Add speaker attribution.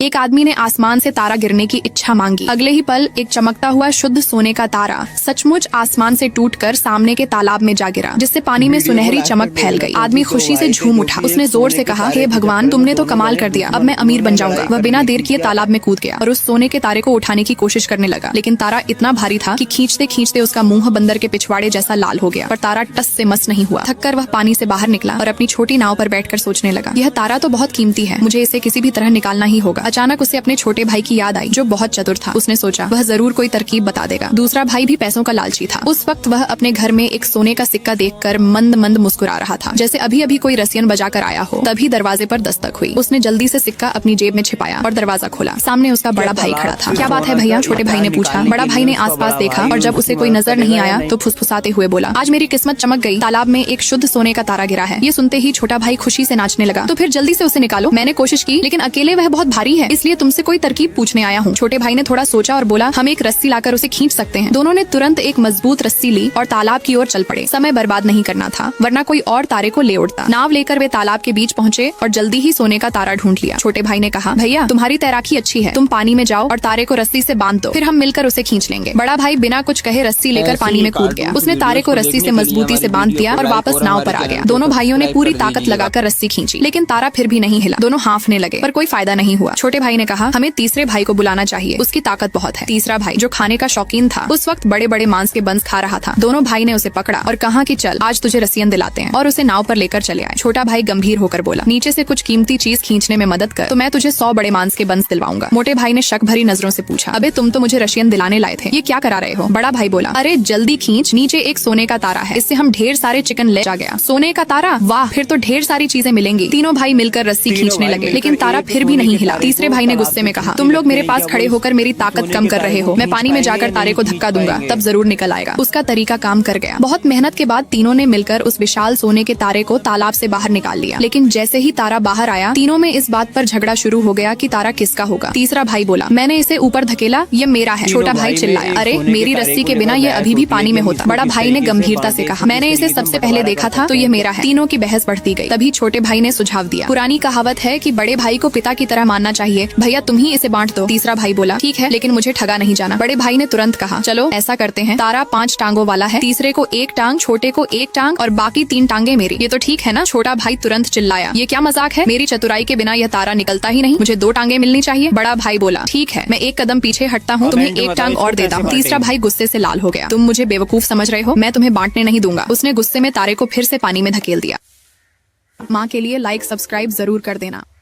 Speaker 1: एक आदमी ने आसमान से तारा गिरने की इच्छा मांगी। अगले ही पल एक चमकता हुआ शुद्ध सोने का तारा सचमुच आसमान से टूटकर सामने के तालाब में जा गिरा, जिससे पानी में सुनहरी चमक फैल गई। आदमी खुशी से झूम उठा। उसने जोर से कहा, हे भगवान, तुमने तो कमाल कर दिया, अब मैं अमीर बन जाऊंगा। वह बिना देर किए तालाब में कूद गया और उस सोने के तारे को उठाने की कोशिश करने लगा, लेकिन तारा इतना भारी था कि खींचते खींचते उसका मुंह बंदर के पिछवाड़े जैसा लाल हो गया। पर तारा टस से मस नहीं हुआ। थककर वह पानी से बाहर निकला और अपनी छोटी नाव पर बैठकर सोचने लगा, यह तारा तो बहुत कीमती है, मुझे इसे किसी भी तरह निकालना ही होगा। अचानक उसे अपने छोटे भाई की याद आई, जो बहुत चतुर था। उसने सोचा, वह जरूर कोई तरकीब बता देगा। दूसरा भाई भी पैसों का लालची था। उस वक्त वह अपने घर में एक सोने का सिक्का देखकर मंद मंद मुस्कुरा रहा था, जैसे अभी अभी कोई रसियन बजा कर आया हो। तभी दरवाजे पर दस्तक हुई। उसने जल्दी से सिक्का अपनी जेब में छिपाया और दरवाजा खोला। सामने उसका बड़ा भाई खड़ा था। क्या बात है भैया? छोटे भाई ने पूछा। बड़ा भाई ने आसपास देखा और जब उसे कोई नजर नहीं आया तो फुसफुसाते हुए बोला, आज मेरी किस्मत चमक गई, तालाब में एक शुद्ध सोने का तारा गिरा है। ये सुनते ही छोटा भाई खुशी से नाचने लगा। तो फिर जल्दी से उसे निकालो। मैंने कोशिश की, लेकिन अकेले वह बहुत भारी है, इसलिए तुमसे कोई तरकीब पूछने आया हूँ। छोटे भाई ने थोड़ा सोचा और बोला, हम एक रस्सी लाकर उसे खींच सकते हैं। दोनों ने तुरंत एक मजबूत रस्सी ली और तालाब की ओर चल पड़े। समय बर्बाद नहीं करना था, वरना कोई और तारे को ले उड़ता। नाव लेकर वे तालाब के बीच पहुँचे और जल्दी ही सोने का तारा ढूंढ लिया। छोटे भाई ने कहा, भैया तुम्हारी तैराकी अच्छी है, तुम पानी में जाओ और तारे को रस्सी से बांध दो, फिर हम मिलकर उसे खींच लेंगे। बड़ा भाई बिना कुछ कहे रस्सी लेकर पानी में कूद गया। उसने तारे को रस्सी से मजबूती से बांध दिया और वापस नाव पर आ गया। दोनों भाइयों ने पूरी ताकत लगाकर रस्सी खींची, लेकिन तारा फिर भी नहीं हिला। दोनों हाँफने लगे, पर कोई फायदा नहीं हुआ। छोटे भाई ने कहा, हमें तीसरे भाई को बुलाना चाहिए, उसकी ताकत बहुत है। तीसरा भाई, जो खाने का शौकीन था, उस वक्त बड़े बड़े मांस के बंस खा रहा था। दोनों भाई ने उसे पकड़ा और कहा कि चल आज तुझे रस्सियां दिलाते हैं, और उसे नाव पर लेकर चले आए। छोटा भाई गंभीर होकर बोला, नीचे से कुछ कीमती चीज खींचने में मदद कर, तो मैं तुझे 100 बड़े मांस के बंस दिलवाऊंगा। मोटे भाई ने शक भरी नजरों से पूछा, अबे तुम तो मुझे रशियन दिलाने लाए थे, ये क्या करा रहे हो? बड़ा भाई बोला, अरे जल्दी खींच, नीचे एक सोने का तारा है, इससे हम ढेर सारे चिकन ले जा गया। सोने का तारा? वाह, फिर तो ढेर सारी चीजें मिलेंगी। तीनों भाई मिलकर रस्सी खींचने लगे, लेकिन तारा फिर भी नहीं हिला। तीसरे भाई ने गुस्से में कहा, तुम लोग मेरे पास खड़े होकर मेरी ताकत कम कर रहे हो, मैं पानी में जाकर तारे को धक्का दूंगा, तब जरूर निकल आएगा। उसका तरीका काम कर गया। बहुत मेहनत के बाद तीनों ने मिलकर उस विशाल सोने के तारे को तालाब से बाहर निकाल लिया, लेकिन जैसे ही तारा बाहर आया, तीनों में इस बात पर झगड़ा शुरू हो गया कि तारा किसका होगा। तीसरा भाई बोला, मैंने इसे ऊपर धकेला, ये मेरा है। छोटा भाई चिल्लाया, अरे मेरी रस्सी के बिना ये अभी भी पानी में होता। बड़ा भाई ने गंभीरता से कहा, मैंने इसे सबसे पहले देखा था, तो ये मेरा है। तीनों की बहस बढ़ती गई। तभी छोटे भाई ने सुझाव दिया, पुरानी कहावत है कि बड़े भाई को पिता की तरह मानना चाहिए, भैया तुम ही इसे बांट दो। तीसरा भाई बोला, ठीक है, लेकिन मुझे ठगा नहीं जाना। बड़े भाई ने तुरंत कहा, चलो ऐसा करते हैं, तारा 5 टांगों वाला है, तीसरे को 1 टांग, छोटे को 1 टांग और बाकी 3 टांगे मेरी। ये तो ठीक है ना? छोटा भाई तुरंत चिल्लाया, ये क्या मजाक है? मेरी चतुराई के बिना यह तारा निकलता ही नहीं, मुझे 2 टांगे मिलनी चाहिए। बड़ा भाई बोला, ठीक है, मैं 1 कदम पीछे हटता हूँ, तुम्हें 1 टांग और देता हूँ। तीसरा भाई गुस्से से लाल हो गया, तुम मुझे बेवकूफ समझ रहे हो, मैं तुम्हें बांटने नहीं दूंगा। उसने गुस्से में तारे को फिर से पानी में धकेल दिया। माँ के लिए लाइक सब्सक्राइब जरूर कर देना।